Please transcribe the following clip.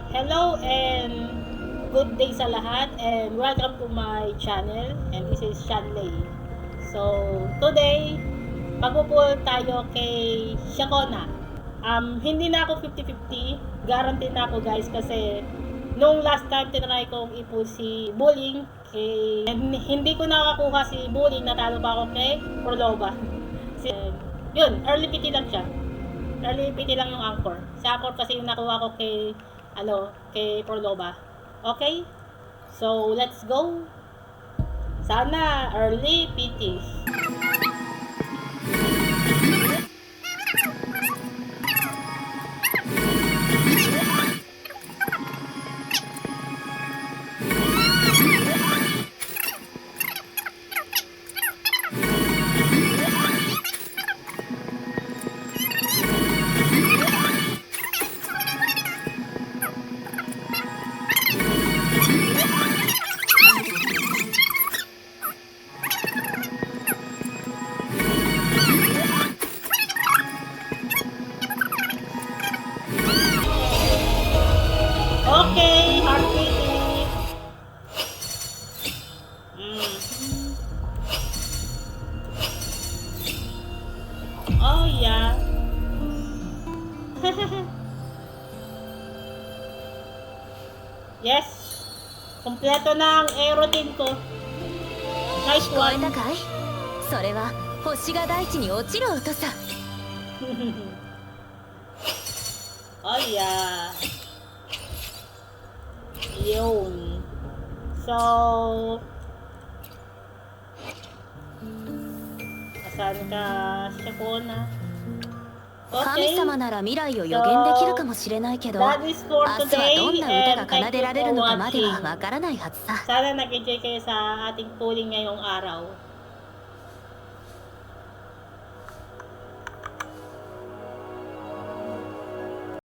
Hello and good day sa lahat and welcome to my channel and this is Shanley. So today magpupul tayo kay Shakona. Hindi na ako 50-50, guarantee na ako guys kasi nung last time tinry kong ipull si Bullying hindi ko nakakuha si Bullying, natalo pa ako kay Proloba. Yun, early PT lang siya. Early PT lang yung anchor. Sa anchor kasi yung nakuha ko kay Proloba. Okay? So, let's go. Sana early PT. Okay, hard PT. Oh yeah. Yes. Kompleto na ang routine ko. Nice one. 聞こえたかい？それは星が大地に落ちる音さ。Oh yeah. Yun. So, asan ka, Shakona? 神様なら未来を予言できるかもしれないけど、 that is for 明日はどん today な歌 and が奏 thank で you られ for るのかまでは watching. わからないはずさ。 Sana nag-enjoy kayo sa ating pulling ngayong araw.